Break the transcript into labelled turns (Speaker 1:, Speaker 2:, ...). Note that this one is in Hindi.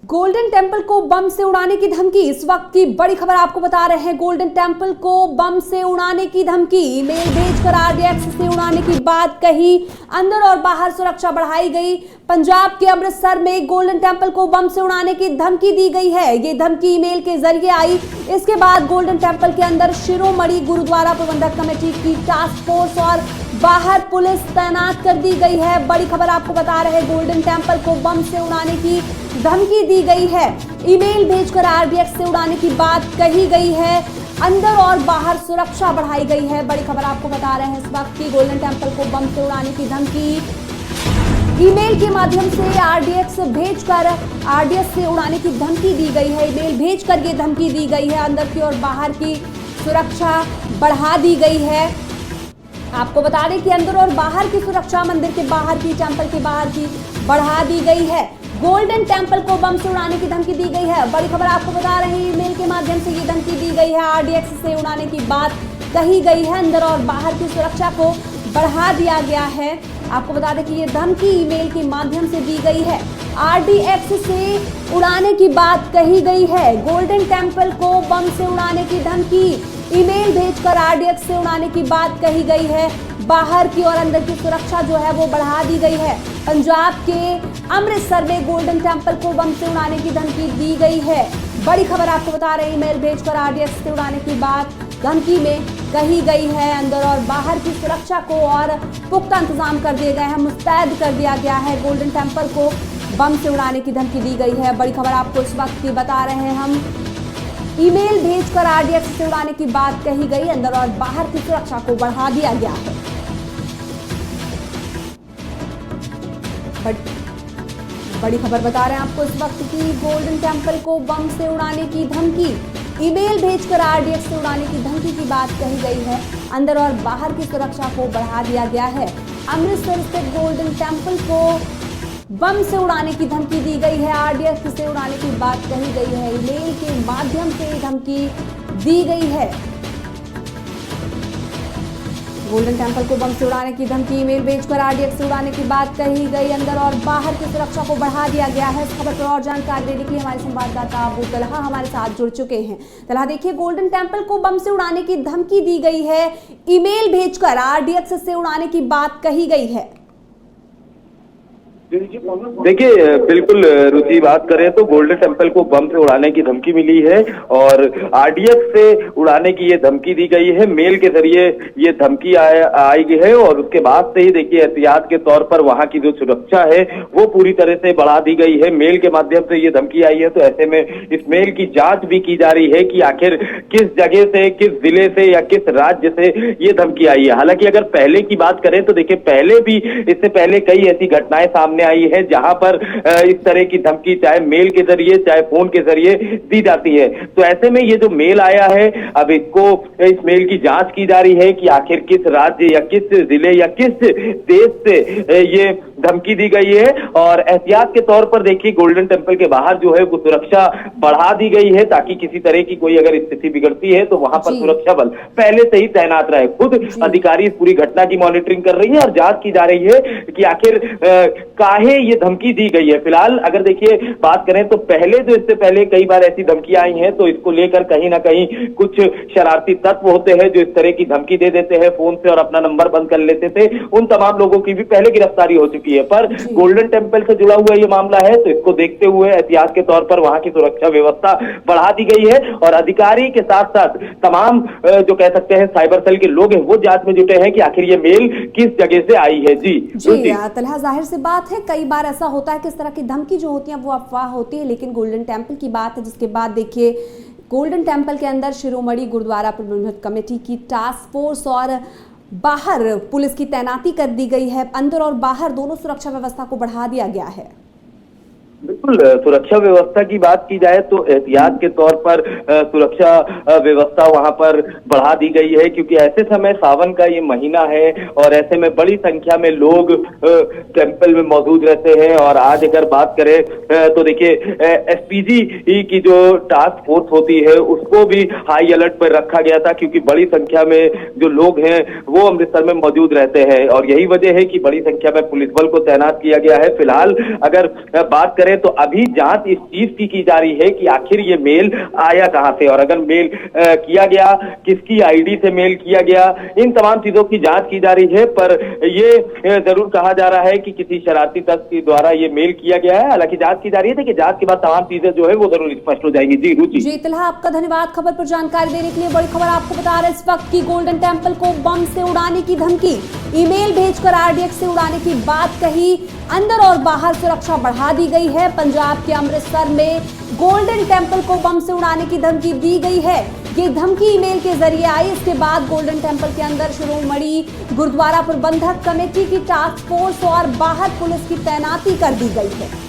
Speaker 1: गोल्डन टेम्पल को बम से उड़ाने की धमकी। इस वक्त की बड़ी खबर आपको बता रहे हैं। गोल्डन टेम्पल को बम से उड़ाने की धमकी, ईमेल भेजकर आरडीएक्स से उड़ाने की बात कही, अंदर और बाहर सुरक्षा बढ़ाई गई। पंजाब के अमृतसर में गोल्डन टेम्पल को बम से उड़ाने की धमकी दी गई है। ये धमकी ईमेल के जरिए आई। इसके बाद गोल्डन टेम्पल के अंदर शिरोमणि गुरुद्वारा प्रबंधक कमेटी की टास्क फोर्स और बाहर पुलिस तैनात कर दी गई है। बड़ी खबर आपको बता रहे हैं, गोल्डन टेम्पल को बम से उड़ाने की धमकी दी गई है। ईमेल भेजकर आरडीएक्स से उड़ाने की बात कही गई है। अंदर और बाहर सुरक्षा बढ़ाई गई है। बड़ी खबर आपको बता रहे हैं इस वक्त की, गोल्डन टेम्पल को बम से उड़ाने की धमकी ईमेल के माध्यम से आरडीएक्स भेजकर आरडीएक्स से उड़ाने की धमकी दी गई है। ईमेल भेजकर ये धमकी दी गई है। अंदर की और बाहर की सुरक्षा बढ़ा दी गई है। आपको बता दें कि अंदर और बाहर की सुरक्षा, मंदिर के बाहर की, टेम्पल के बाहर की बढ़ा दी गई है। गोल्डन टेम्पल को बम से उड़ाने की धमकी दी गई है। बड़ी खबर आपको बता रहे हैं, ईमेल के माध्यम से ये धमकी दी गई है। आरडीएक्स से उड़ाने की बात कही गई है। अंदर और बाहर की सुरक्षा को बढ़ा दिया गया है। आपको बता दें कि ये धमकी ईमेल के माध्यम से दी गई है। आरडीएक्स से उड़ाने की बात कही गई है। गोल्डन टेम्पल को बम से उड़ाने की धमकी, ईमेल भेजकर आरडीएक्स से उड़ाने की बात कही गई है। बाहर की और अंदर की सुरक्षा जो है वो बढ़ा दी गई है। पंजाब के अमृतसर में गोल्डन टेम्पल को बम से उड़ाने की धमकी दी गई है। बड़ी खबर आपको बता रहे हैं, ईमेल भेजकर आरडीएक्स से उड़ाने की बात धमकी में कही गई है। अंदर और बाहर की सुरक्षा को और पुख्ता इंतजाम कर दिए गए हैं, मुस्तैद कर दिया गया है। गोल्डन टेम्पल को बम से उड़ाने की धमकी दी गई है। बड़ी खबर आपको इस वक्त की बता रहे हैं हम, ईमेल भेजकर आरडीएक्स से उड़ाने की बात कही गई। अंदर और बाहर की सुरक्षा को बढ़ा दिया गया है। बड़ी खबर बता रहे हैं आपको इस वक्त की, गोल्डन टेम्पल को बम से उड़ाने की धमकी, ईमेल भेजकर आरडीएक्स से उड़ाने की धमकी की बात कही गई है। अंदर और बाहर की सुरक्षा को बढ़ा दिया गया है। अमृतसर स्थित गोल्डन टेम्पल को बम से उड़ाने की धमकी दी गई है। आरडीएक्स से उड़ाने की बात कही गई है। ईमेल के माध्यम से धमकी दी गई है। गोल्डन टेम्पल को बम से उड़ाने की धमकी, ईमेल भेजकर आरडीएक्स से उड़ाने की बात कही गई। अंदर और बाहर की सुरक्षा को बढ़ा दिया गया है। इस खबर पर और जानकारी देने के लिए हमारे संवाददाता अबू तलहा हमारे साथ जुड़ चुके हैं। तलहा, देखिए, गोल्डन टेम्पल को बम से उड़ाने की धमकी दी गई है। ईमेल भेजकर आरडीएक्स से उड़ाने की बात कही गई है।
Speaker 2: देखिए, बिल्कुल रुचि, बात करें तो गोल्डन टेम्पल को बम से उड़ाने की धमकी मिली है और आरडीएक्स से उड़ाने की ये धमकी दी गई है। मेल के जरिए ये धमकी आई गई है और उसके बाद से ही देखिए एहतियात के तौर पर वहां की जो सुरक्षा है वो पूरी तरह से बढ़ा दी गई है। मेल के माध्यम से ये धमकी आई है, तो ऐसे में इस मेल की जांच भी की जा रही है कि आखिर किस जगह से, किस जिले से या किस राज्य से ये धमकी आई है। हालांकि अगर पहले की बात करें तो देखिए, पहले भी, इससे पहले कई ऐसी घटनाएं सामने आई है जहां पर इस तरह की धमकी चाहे मेल के जरिए चाहे फोन के जरिए दी जाती है। तो ऐसे में ये जो मेल आया है, अब इसको, इस मेल की जांच की जा रही है कि आखिर किस राज्य या किस जिले या किस देश से ये धमकी दी गई है। और एहतियात के तौर पर देखिए, गोल्डन टेम्पल के बाहर जो है वो सुरक्षा बढ़ा दी गई है ताकि किसी तरह की कोई अगर स्थिति बिगड़ती है तो वहां पर सुरक्षा बल पहले से ही तैनात रहे। खुद अधिकारी इस पूरी घटना की मॉनिटरिंग कर रही है और जांच की जा रही है कि आखिर काहे ये धमकी दी गई है। फिलहाल अगर देखिए बात करें तो पहले, जो इससे पहले कई बार ऐसी धमकियां आई हैं, तो इसको लेकर कहीं ना कहीं कुछ शरारती तत्व होते हैं जो इस तरह की धमकी दे देते हैं फोन से और अपना नंबर बंद कर लेते थे। उन तमाम लोगों की भी पहले गिरफ्तारी हो चुकी है। पर गोल्डन टेम्पल से जुड़ा हुआ ये मामला है, तो इसको देखते हुए एहतियात के तौर पर वहां की सुरक्षा व्यवस्था बढ़ा दी गई है और अधिकारी के साथ साथ तमाम जो कह सकते हैं साइबर सेल के लोग हैं वो जांच में जुटे हैं कि आखिर ये मेल किस जगह से आई है। जी
Speaker 1: तलहा, जाहिर सी बात है, कई बार ऐसा होता है कि इस तरह की धमकी जो होती है वो अफवाह होती है, लेकिन गोल्डन टेम्पल की बात है जिसके बाद देखिए गोल्डन टेम्पल के अंदर शिरोमणि गुरुद्वारा प्रबंधक कमेटी की टास्क फोर्स और बाहर पुलिस की तैनाती कर दी गई है। अंदर और बाहर दोनों सुरक्षा व्यवस्था को बढ़ा दिया गया है।
Speaker 2: बिल्कुल, सुरक्षा व्यवस्था की बात की जाए तो एहतियात के तौर पर सुरक्षा व्यवस्था वहां पर बढ़ा दी गई है, क्योंकि ऐसे समय सावन का ये महीना है और ऐसे में बड़ी संख्या में लोग टेम्पल में मौजूद रहते हैं। और आज अगर बात करें तो देखिए, एसपीजी की जो टास्क फोर्स होती है उसको भी हाई अलर्ट पर रखा गया था, क्योंकि बड़ी संख्या में जो लोग हैं वो अमृतसर में मौजूद रहते हैं और यही वजह है कि बड़ी संख्या में पुलिस बल को तैनात किया गया है। फिलहाल अगर बात करें करें तो अभी जांच इस चीज की जा रही है कि आखिर ये मेल आया कहां से, और अगर मेल किया गया किसकी आईडी से मेल किया गया, इन तमाम चीजों की जांच की जा रही है। पर ये जरूर कहा जा रहा है कि किसी शरारती तत्व के द्वारा ये मेल किया गया है। हालांकि जांच की जा रही है कि जांच के बाद तमाम चीजें जो है वो जरूर स्पष्ट हो जाएंगी। जी रुचि।
Speaker 1: जी तिलहा, आपका धन्यवाद खबर पर जानकारी देने के लिए। बड़ी खबर आपको बता रहे हैं इस वक्त की गोल्डन टेम्पल को बम से उड़ाने की धमकी, ईमेल भेजकर आरडीएक्स से उड़ाने की बात कही, अंदर और बाहर सुरक्षा बढ़ा दी गई है। पंजाब के अमृतसर में गोल्डन टेम्पल को बम से उड़ाने की धमकी दी गई है। ये धमकी ईमेल के जरिए आई। इसके बाद गोल्डन टेम्पल के अंदर शिरोमणि गुरुद्वारा प्रबंधक कमेटी की टास्क फोर्स और बाहर पुलिस की तैनाती कर दी गई है।